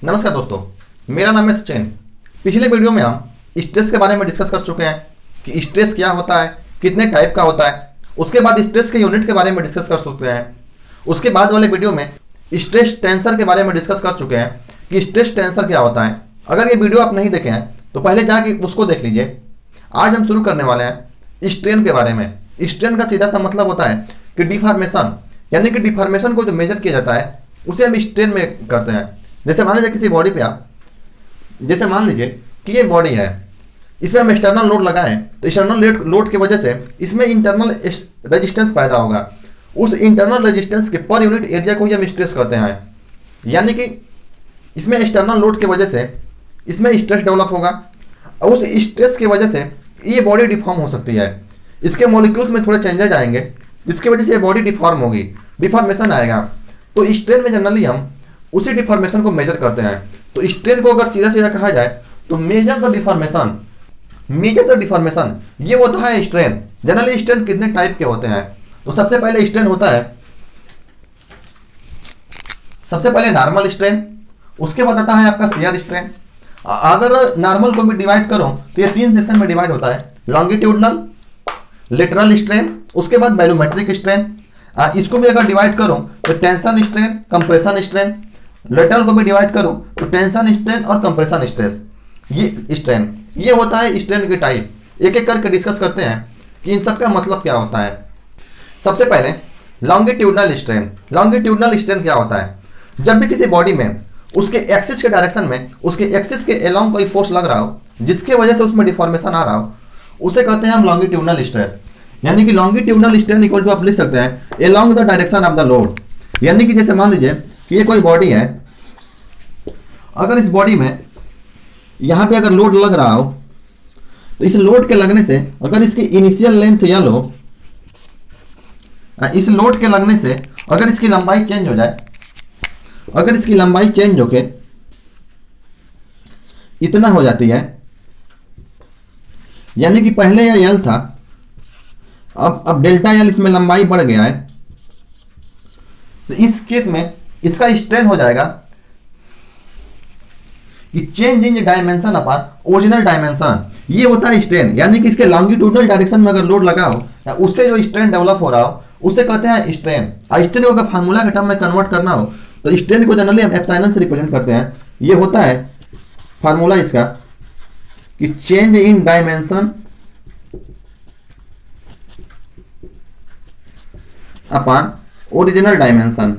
नमस्कार दोस्तों, मेरा नाम है सचिन। पिछले वीडियो में हम स्ट्रेस के बारे में डिस्कस कर चुके हैं कि स्ट्रेस क्या होता है, कितने टाइप का होता है। उसके बाद स्ट्रेस के यूनिट के बारे में डिस्कस कर चुके हैं। उसके बाद वाले वीडियो में स्ट्रेस टेंसर के बारे में डिस्कस कर चुके हैं कि स्ट्रेस टेंसर क्या होता है। अगर ये वीडियो आप नहीं देखे हैं तो पहले जाके उसको देख लीजिए। आज हम शुरू करने वाले हैं स्ट्रेन के बारे में। स्ट्रेन का सीधा सा मतलब होता है कि डिफॉर्मेशन, यानी कि डिफॉर्मेशन को जो मेजर किया जाता है उसे हम स्ट्रेन में करते हैं। जैसे मान लीजिए किसी बॉडी पे आप, जैसे मान लीजिए कि ये बॉडी है, इसमें हम एक्सटर्नल लोड लगाएं तो एक्सटर्नल लोड की वजह से इसमें इंटरनल रेजिस्टेंस पैदा होगा। उस इंटरनल रेजिस्टेंस के पर यूनिट एरिया को ही हम स्ट्रेस करते हैं। यानी कि इसमें एक्सटर्नल लोड की वजह से इसमें स्ट्रेस डेवलप होगा और उस स्ट्रेस की वजह से ये बॉडी डिफॉर्म हो सकती है। इसके मॉलिक्यूल्स में थोड़े चेंजेस आएंगे जिसकी वजह से ये बॉडी डिफॉर्म होगी, डिफॉर्मेशन आएगा। तो स्ट्रेन में जनरली हम उसी डिफॉर्मेशन को मेजर करते हैं। तो स्ट्रेन को अगर सीधा सीधा कहा जाए तो मेजर द डिफॉर्मेशन, ये होता है स्ट्रेन। जनरली स्ट्रेन कितने टाइप के होते हैं? तो सबसे पहले स्ट्रेन होता है, सबसे पहले नॉर्मल स्ट्रेन, उसके बाद आता है आपका शियर स्ट्रेन। अगर नॉर्मल को भी डिवाइड करो तो ये 3 सेक्शन में डिवाइड होता है, लॉन्गिट्यूडनल, लेटरल स्ट्रेन, उसके बाद बैलोमेट्रिक स्ट्रेन। इसको भी अगर डिवाइड करो तो tension strain, compression strain. Lateral को भी डिवाइड करो तो टेंशन स्ट्रेन और कंप्रेशन स्ट्रेस। ये स्ट्रेन, ये होता है स्ट्रेन के टाइप। एक एक करके डिस्कस करते हैं कि इन सब का मतलब क्या होता है। सबसे पहले लॉन्गिट्यूडनल स्ट्रेन। लॉन्गिट्यूडनल स्ट्रेन क्या होता है? जब भी किसी बॉडी में उसके एक्सिस के डायरेक्शन में, उसके एक्सिस के अलोंग कोई फोर्स लग रहा हो जिसके वजह से उसमें डिफॉर्मेशन आ रहा हो, उसे कहते हैं हम लॉन्गिट्यूडनल स्ट्रेस। यानी कि लॉन्गिट्यूडनल स्ट्रेन इक्वल टू आप लिख सकते हैं along the direction of the load. यानी कि जैसे मान लीजिए कि ये कोई बॉडी है, अगर इस बॉडी में यहाँ पे अगर लोड लग रहा हो तो इस लोड के लगने से अगर इसकी इनिशियल लेंथ यल हो, इस लोड के लगने से अगर इसकी लंबाई चेंज हो जाए, अगर इसकी लंबाई चेंज होके इतना हो जाती है, यानी कि पहले यह यल था, अब डेल्टा यल इसमें लंबाई बढ़ गया है, तो इस केस में इसका स्ट्रेन हो जाएगा कि change in dimension upon original dimension. ये होता है स्ट्रेन। यानी कि इसके लॉन्गिट्यूडनल डायरेक्शन में अगर लोड लगा हो या उससे जो स्ट्रेन डेवलप हो रहा हो उसे कहते हैं स्ट्रेन। और स्ट्रेन को अगर फार्मूला के टर्म में कन्वर्ट करना हो तो स्ट्रेन को जनरली हम एप्सिलॉन से रिप्रेजेंट करते हैं। ये होता है फार्मूला इसका कि change in dimension upon original dimension.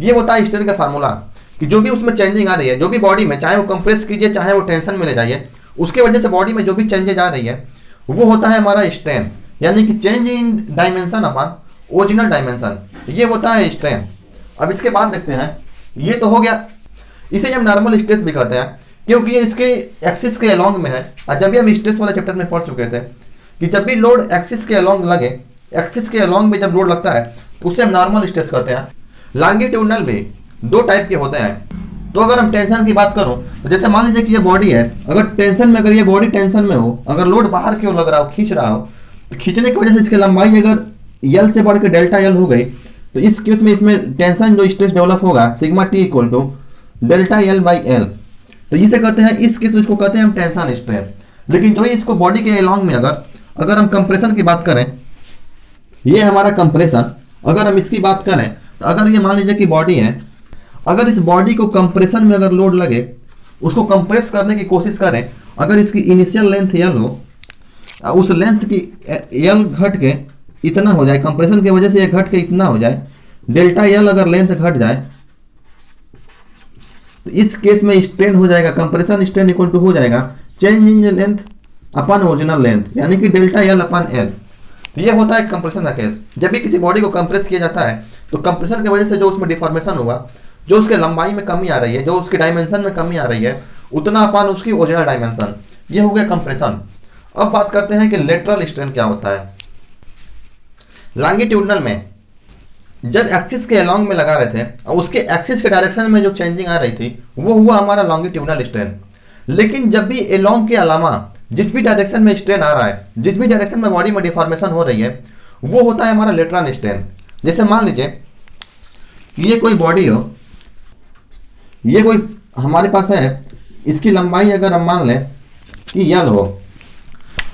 ये होता है स्ट्रेन का फार्मूला कि जो भी उसमें चेंजिंग आ रही है, जो भी बॉडी में, चाहे वो कंप्रेस कीजिए चाहे वो टेंशन में ले जाइए, उसके वजह से बॉडी में जो भी चेंजेज आ रही है वो होता है हमारा स्ट्रेन। यानी कि change in dimension upon original dimension, ये होता है स्ट्रेन। अब इसके बाद देखते हैं, ये तो हो गया, इसे हम नॉर्मल स्ट्रेस भी कहते हैं क्योंकि ये इसके एक्सिस के अलोंग में है। और जब भी हम स्ट्रेस वाले चैप्टर में पढ़ चुके थे कि जब भी लोड एक्सिस के अलोंग लगे, एक्सिस के अलोंग में जब लोड लगता है तो उसे हम नॉर्मल स्ट्रेस कहते हैं। लॉन्गिट्यूडनल भी 2 टाइप के होते हैं। तो अगर हम टेंशन की बात करूं तो जैसे मान लीजिए कि ये बॉडी है, अगर टेंशन में, अगर ये बॉडी टेंशन में हो, अगर लोड बाहर की ओर लग रहा हो, खींच रहा हो, तो खींचने की वजह से इसकी लंबाई अगर यल से बढ़ के डेल्टा यल हो गई तो इस केस में इसमें टेंशन जो स्ट्रेस डेवलप होगा sigma T equal to delta L by L. तो इसे कहते हैं, इस केस इसको कहते हैं हम टेंशन स्ट्रेन। लेकिन जो इसको बॉडी के अलोंग में अगर हम कंप्रेशन की बात करें, ये हमारा कंप्रेशन, अगर हम इसकी बात करें तो अगर ये मान लीजिए कि बॉडी है, अगर इस बॉडी को कंप्रेशन में अगर लोड लगे, उसको कंप्रेस करने की कोशिश करें, अगर इसकी इनिशियल लेंथ यल हो, उस लेंथ की यल घट के इतना हो जाए, कंप्रेशन की वजह से ये घट के इतना हो जाए, डेल्टा यल अगर लेंथ घट जाए तो इस केस में स्ट्रेन हो जाएगा, कंप्रेशन स्ट्रेन इक्वल टू हो जाएगा change in length upon original length, यानी कि डेल्टा यल अपॉन एल। ये होता है कंप्रेशन का केस। जब भी किसी बॉडी को कंप्रेस किया जाता है तो कंप्रेशन की वजह से जो उसमें डिफॉर्मेशन हुआ, जो उसके लंबाई में कमी आ रही है, जो उसकी डायमेंशन में कमी आ रही है, उतना अपॉन उसकी ओरिजिनल डायमेंशन, ये हो गया कंप्रेशन। अब बात करते हैं कि लेटरल स्ट्रेन क्या होता है। लॉन्गिट्यूडनल में जब एक्सिस के अलोंग में लगा रहे थे और उसके एक्सिस के डायरेक्शन में जो चेंजिंग आ रही थी वो हुआ हमारा लॉन्गिट्यूडनल स्ट्रेन। लेकिन जब भी अलोंग के अलावा जिस भी डायरेक्शन में स्ट्रेन आ रहा है, जिस भी डायरेक्शन में बॉडी में डिफॉर्मेशन हो रही है, वो होता है हमारा लेटरल स्ट्रेन। जैसे मान लीजिए कि ये कोई बॉडी हो, ये कोई हमारे पास है, इसकी लंबाई अगर हम मान लें कि यल हो,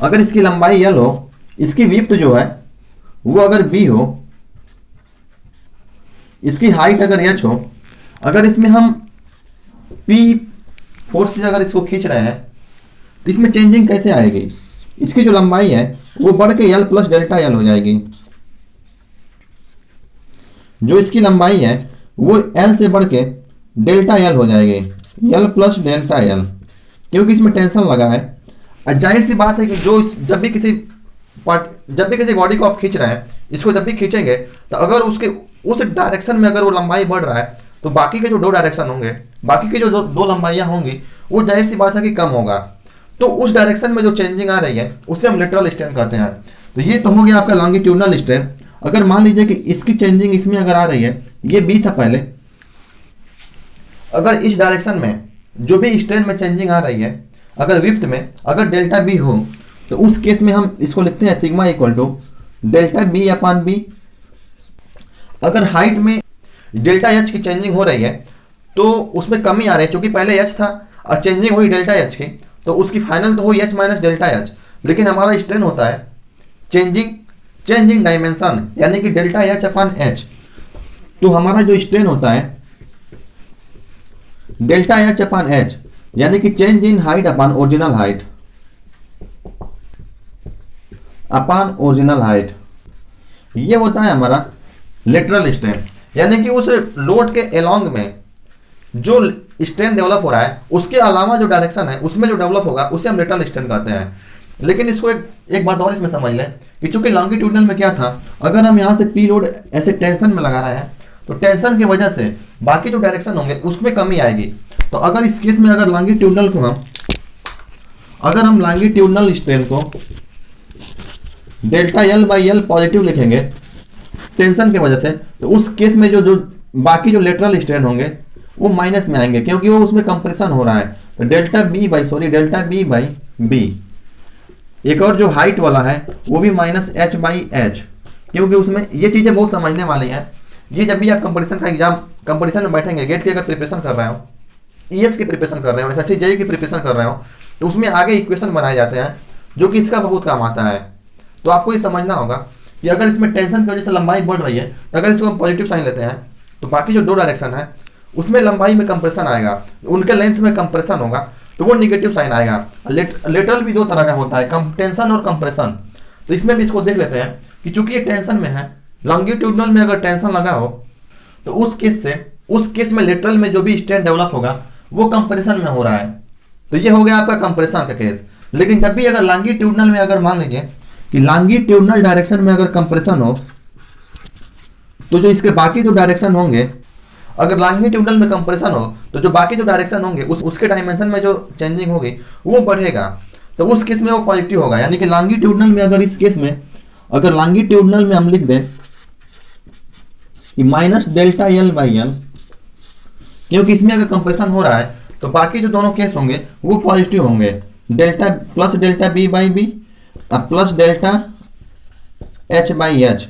अगर इसकी लंबाई यल हो, इसकी विड्थ जो है वो अगर बी हो, इसकी हाइट अगर एच हो, अगर इसमें हम पी फोर्स से अगर इसको खींच रहे हैं तो इसमें चेंजिंग कैसे आएगी? इसकी जो लंबाई है वो बढ़ के यल प्लस डेल्टा यल हो जाएगी। जो इसकी लंबाई है वो एल से बढ़ के डेल्टा यल हो जाएगी, यल प्लस डेल्टा यल, क्योंकि इसमें टेंशन लगा है। जाहिर सी बात है कि जब भी किसी बॉडी को आप खींच रहे हैं, इसको जब भी खींचेंगे तो अगर उसके उस डायरेक्शन में अगर वो लंबाई बढ़ रहा है तो बाकी के जो दो डायरेक्शन होंगे, बाकी की जो दो लंबाइयाँ होंगी, वो जाहिर सी बात है कि कम होगा। तो उस डायरेक्शन में जो चेंजिंग आ रही है उसे हम लेटरल स्ट्रेन कहते हैं। तो ये तो हो गया आपका लॉन्गिट्यूडनल स्ट्रेन। अगर मान लीजिए कि इसकी चेंजिंग इसमें अगर आ रही है, ये बी था पहले, अगर इस डायरेक्शन में जो भी स्ट्रेन में चेंजिंग आ रही है, अगर विड्थ में अगर डेल्टा बी हो, तो उस केस में हम इसको लिखते हैं sigma equal to delta B upon B. अगर हाइट में डेल्टा एच की चेंजिंग हो रही है तो उसमें कमी आ रही है, क्योंकि पहले एच था और चेंजिंग हुई डेल्टा एच की, तो उसकी फाइनल तो हुई एच माइनस डेल्टा एच। लेकिन हमारा स्ट्रेन होता है चेंजिंग डायमेंशन, यानी कि डेल्टा एच अपान एच। तो हमारा जो स्ट्रेन होता है डेल्टा एच अपान एच, यानी कि change in height upon original height, upon original height. ये होता है हमारा लेटरल स्ट्रेन, यानी कि उस लोड के एलोंग में जो स्ट्रेन डेवलप हो रहा है उसके अलावा जो डायरेक्शन है उसमें जो डेवलप होगा उसे हम लेटरल स्ट्रेन कहते हैं। लेकिन इसको एक बात और इसमें समझ लें कि चूंकि लॉन्गिट्यूडनल में क्या था, अगर हम यहाँ से पी लोड ऐसे टेंशन में लगा रहे हैं तो टेंशन की वजह से बाकी जो डायरेक्शन होंगे उसमें कमी आएगी। तो अगर इस केस में अगर लॉन्गिट्यूडनल को हम लॉन्गिट्यूडनल स्ट्रेन को delta L by L positive लिखेंगे टेंशन की वजह से, तो उस केस में जो बाकी जो लेटरल स्ट्रेन होंगे वो माइनस में आएंगे, क्योंकि वो उसमें कंप्रेशन हो रहा है। तो डेल्टा बी बाई बी। एक और जो हाइट वाला है वो भी माइनस एच बाई एच, क्योंकि उसमें ये चीज़ें बहुत समझने वाली हैं। ये जब भी आप कंपटीशन का एग्जाम कंपटीशन में बैठेंगे, गेट की अगर प्रिपरेशन कर रहे हो, ईएस की प्रिपरेशन कर रहे हो, एसएससी जेईई की प्रिपरेशन कर रहे हो, तो उसमें आगे इक्वेशन बनाए जाते हैं जो कि इसका बहुत काम आता है। तो आपको ये समझना होगा कि अगर इसमें टेंशन की वजह से लंबाई बढ़ रही है तो अगर इसको हम पॉजिटिव साइन लेते हैं तो बाकी जो दो डायरेक्शन है उसमें लंबाई में कंप्रेशन आएगा, उनके लेंथ में कंप्रेशन होगा तो वो निगेटिव साइन आएगा। लेटरल भी दो तरह का होता है, टेंशन और कंप्रेशन। तो इसमें भी इसको देख लेते हैं कि चूंकि ये टेंशन में है, लॉन्गिट्यूडनल में अगर टेंशन लगा हो तो उस केस में लेटरल में जो भी स्ट्रेन डेवलप होगा वो कंप्रेशन में हो रहा है। तो ये हो गया आपका कंप्रेशन का केस। लेकिन जब भी अगर लॉन्गिट्यूडनल में अगर मान लीजिए कि लॉन्गिट्यूडनल डायरेक्शन में अगर कंप्रेशन हो तो जो इसके बाकी जो डायरेक्शन होंगे, अगर लॉन्गिट्यूडनल में कंप्रेशन हो तो जो बाकी जो डायरेक्शन होंगे उसके डायमेंशन में जो चेंजिंग होगी वो बढ़ेगा, तो उस केस में वो पॉजिटिव होगा। यानी कि लॉन्गिट्यूडनल में अगर इस केस में अगर लॉन्गिट्यूडनल में हम लिख दें कि minus delta L by L, क्योंकि इसमें अगर कंप्रेशन हो रहा है तो बाकी जो दोनों केस होंगे वो पॉजिटिव होंगे, delta plus delta B by B plus delta H by H,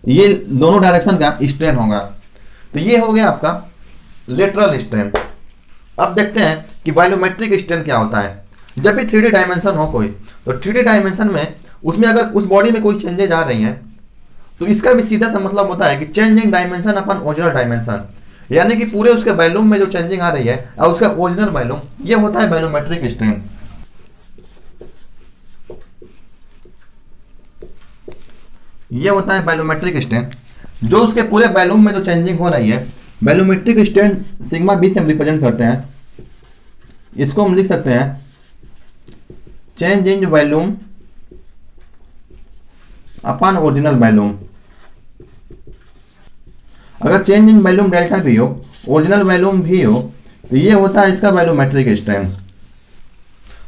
ये दोनों डायरेक्शन का स्ट्रेन होगा। तो ये हो गया आपका लेटरल स्ट्रेन। अब देखते हैं कि बायोमेट्रिक स्ट्रेन क्या होता है। जब भी 3D डायमेंशन हो कोई, तो 3D डायमेंशन में उसमें अगर उस बॉडी में कोई चेंजेज आ रही हैं तो इसका भी सीधा सा मतलब होता है कि चेंजिंग डायमेंशन अपन ओरिजिनल डायमेंशन, यानी कि पूरे उसके वॉल्यूम में जो चेंजिंग आ रही है और उसका ओरिजिनल वॉल्यूम, ये होता है बायोमेट्रिक स्ट्रेन। ये होता है बायोमेट्रिक स्ट्रेन, जो उसके पूरे वॉल्यूम में जो चेंजिंग हो रही है। बायोमेट्रिक स्ट्रेन सिग्मा बी से हम रिप्रेजेंट करते हैं। इसको हम लिख सकते हैं change in volume upon original volume. अगर चेंज इन वॉल्यूम डेल्टा भी हो, ओरिजिनल वॉल्यूम भी हो, तो ये होता है इसका बायोमेट्रिक स्ट्रेन।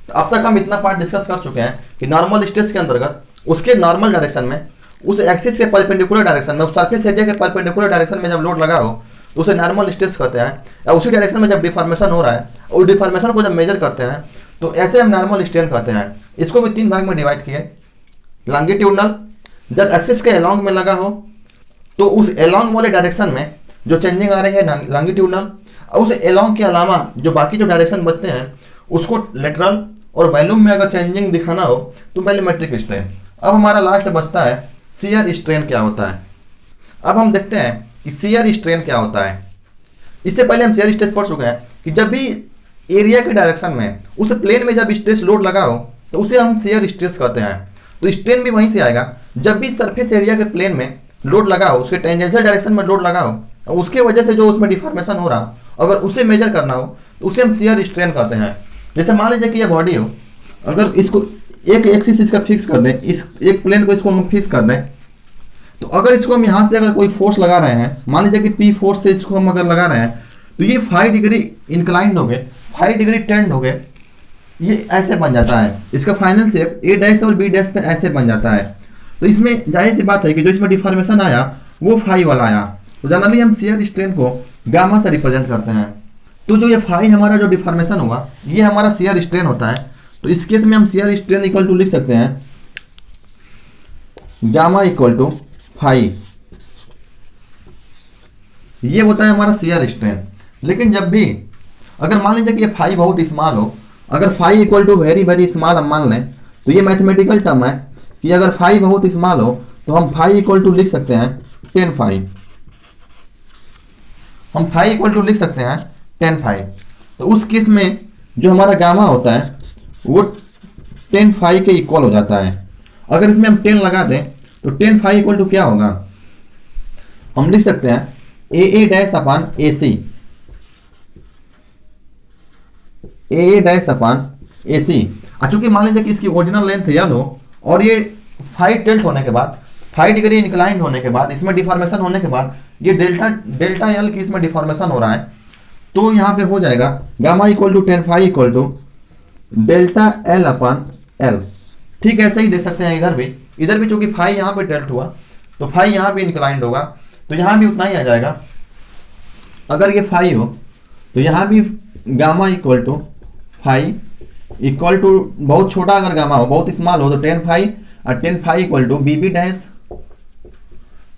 तो अब तक हम इतना पार्ट डिस्कस कर चुके हैं कि नॉर्मल स्ट्रेस के अंतर्गत उसके नॉर्मल डायरेक्शन में, उस एक्सिस के परपेंडिकुलर डायरेक्शन में, उस सरफेस एरिया के परपेंडिकुलर डायरेक्शन में जब लोड लगा हो तो उसे नॉर्मल स्ट्रेस कहते हैं। या उसी डायरेक्शन में जब डिफॉर्मेशन हो रहा है और डिफॉर्मेशन को जब मेजर करते हैं तो ऐसे हम नॉर्मल स्ट्रेन कहते हैं। इसको भी 3 भाग में डिवाइड किए। लॉन्गिट्यूडनल, जब एक्सिस के अलोंग में लगा हो तो उस अलोंग वाले डायरेक्शन में जो चेंजिंग आ रही है लॉन्गिट्यूडनल, और उस अलोंग के अलावा जो बाकी जो डायरेक्शन बचते हैं उसको लेटरल, और वॉल्यूम में अगर चेंजिंग दिखाना हो तो वॉल्यूमेट्रिक स्ट्रेन। अब हमारा लास्ट बचता है शियर स्ट्रेन क्या होता है। अब हम देखते हैं कि शियर स्ट्रेन क्या होता है। इससे पहले हम शियर स्ट्रेस पढ़ चुके हैं कि जब भी एरिया के डायरेक्शन में उस प्लेन में जब स्ट्रेस लोड लगा हो तो उसे हम शियर स्ट्रेस कहते हैं। तो स्ट्रेन भी वहीं से आएगा, जब भी सरफेस एरिया के प्लेन में लोड लगा हो, उसके टेंजेंशियल डायरेक्शन में लोड लगा हो, और उसके वजह से जो उसमें डिफॉर्मेशन हो रहा, अगर उसे मेजर करना हो तो उसे हम शियर स्ट्रेन कहते हैं। जैसे मान लीजिए कि ये बॉडी हो, अगर इसको एक एक्सिस इसका फिक्स कर दें, इस एक प्लेन को इसको हम फिक्स कर दें, तो अगर इसको हम यहाँ से अगर कोई फोर्स लगा रहे हैं, मान लीजिए कि पी फोर्स से इसको हम अगर लगा रहे हैं, तो ये 5 डिग्री इंक्लाइंड हो गए, 5 डिग्री टेंड हो गए, ये ऐसे बन जाता है। इसका फाइनल शेप ए डैश और बी डैश पे ऐसे बन जाता है। तो इसमें जाहिर सी बात है कि जो इसमें डिफॉर्मेशन आया वो फाई वाला आया। तो जनरली हम शियर स्ट्रेन को गामा से रिप्रेजेंट करते हैं। तो जो ये फाई हमारा जो डिफॉर्मेशन होगा ये हमारा शियर स्ट्रेन होता है। तो इस केस में हम शियर स्ट्रेन इक्वल टू लिख सकते हैं गामा इक्वल टू फाई, ये होता है हमारा शियर स्ट्रेन। लेकिन जब भी अगर मान लीजिए कि ये फाई बहुत स्मॉल हो, अगर phi equal to very very small हम मान लें, तो ये मैथमेटिकल टर्म है कि अगर फाई बहुत स्मॉल हो तो हम फाई इक्वल टू लिख सकते हैं 10 फाई, हम फाई इक्वल टू लिख सकते हैं 10 फाई। तो उस केस में जो हमारा गामा होता है वो 10 फाई के इक्वल हो जाता है। अगर इसमें हम 10 लगा दें तो 10 फाई इक्वल टू क्या होगा, हम लिख सकते हैं ए डैश अपान ए सी, ए डैश अपान ए सी। चूंकि मान लीजिए कि इसकी ओरिजिनल लेंथ यल हो और ये 5 टिल्ट होने के बाद, 5 डिग्री इंक्लाइंड होने के बाद, इसमें डिफॉर्मेशन होने के बाद ये डेल्टा यल की इसमें डिफॉर्मेशन हो रहा है, तो यहाँ पे हो जाएगा gamma equal to 10 phi equal to delta L upon L. ठीक है, ऐसे ही देख सकते हैं इधर भी चूंकि फाई यहाँ पे टिल्ट हुआ तो फाई यहाँ भी इंक्लाइंड होगा, तो यहाँ भी उतना ही आ जाएगा। अगर ये फाई हो तो यहाँ भी gamma equal to phi equal to, बहुत छोटा अगर गामा हो, बहुत स्मॉल हो तो 10 फाई, और 10 phi equal to B B dash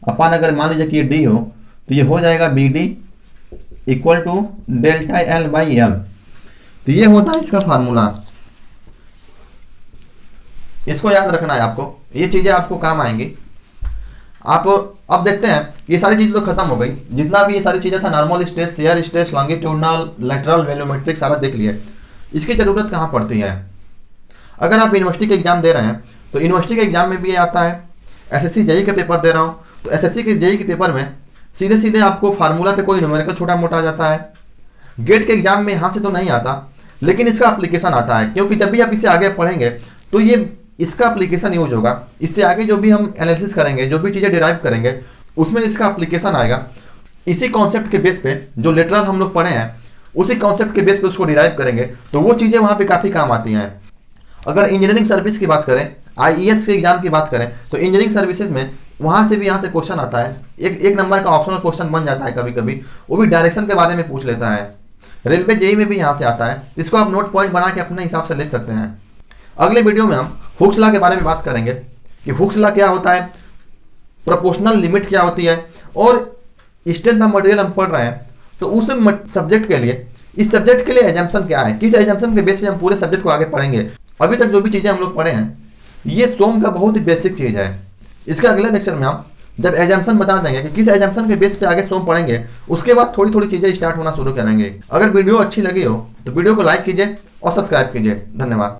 upon, अगर मान लीजिए कि ये डी हो तो ये हो जाएगा B D equal to delta L by L. तो ये होता है इसका फार्मूला, इसको याद रखना है आपको, ये चीज़ें आपको काम आएंगी। आप अब देखते हैं ये सारी चीज़ें तो खत्म हो गई, जितना भी ये सारी चीज़ें था normal stress, shear stress, longitudinal, lateral, volumetric सारा देख लिए। इसकी ज़रूरत कहाँ पड़ती है, अगर आप यूनिवर्सिटी के एग्जाम दे रहे हैं तो यूनिवर्सिटी के एग्जाम में भी ये आता है। एसएससी जेई के पेपर दे रहा हूँ तो एसएससी के जेई के पेपर में सीधे सीधे आपको फार्मूला पे कोई न्यूमेरिकल छोटा मोटा आ जाता है। गेट के एग्जाम में यहाँ से तो नहीं आता, लेकिन इसका एप्लीकेशन आता है, क्योंकि जब भी आप इसे आगे पढ़ेंगे तो ये इसका एप्लीकेशन यूज होगा। इससे आगे जो भी हम एनालिसिस करेंगे, जो भी चीज़ें डिराइव करेंगे, उसमें इसका एप्लीकेशन आएगा। इसी कॉन्सेप्ट के बेस पे जो लेटरल हम लोग पढ़े हैं उसी कॉन्सेप्ट के बेस पे उसको डिराइव करेंगे, तो वो चीज़ें वहाँ पे काफ़ी काम आती हैं। अगर इंजीनियरिंग सर्विस की बात करें, आईईएस के एग्जाम की बात करें, तो इंजीनियरिंग सर्विसेज में वहाँ से भी यहाँ से क्वेश्चन आता है, एक नंबर का ऑप्शनल क्वेश्चन बन जाता है कभी कभी, वो भी डायरेक्शन के बारे में पूछ लेता है। रेलवे जेई में भी यहाँ से आता है, इसको आप नोट पॉइंट बना के अपने हिसाब से ले सकते हैं। अगले वीडियो में हम हुक्स लॉ के बारे में बात करेंगे कि हुक्स लॉ क्या होता है, प्रोपोर्शनल लिमिट क्या होती है, और स्ट्रेंथ ऑफ मटेरियल हम पढ़ रहे हैं तो उस सब्जेक्ट के लिए, इस सब्जेक्ट के लिए एजम्पशन क्या है, किस एजम्पशन के बेस पे हम पूरे सब्जेक्ट को आगे पढ़ेंगे। अभी तक जो भी चीज़ें हम लोग पढ़े हैं ये सोम का बहुत ही बेसिक चीज़ है। इसके अगले लेक्चर में हम जब एजम्पशन बता देंगे कि किस एजम्पशन के बेस पे आगे सोम पढ़ेंगे, उसके बाद थोड़ी थोड़ी चीज़ें स्टार्ट होना शुरू करेंगे। अगर वीडियो अच्छी लगी हो तो वीडियो को लाइक कीजिए और सब्सक्राइब कीजिए। धन्यवाद।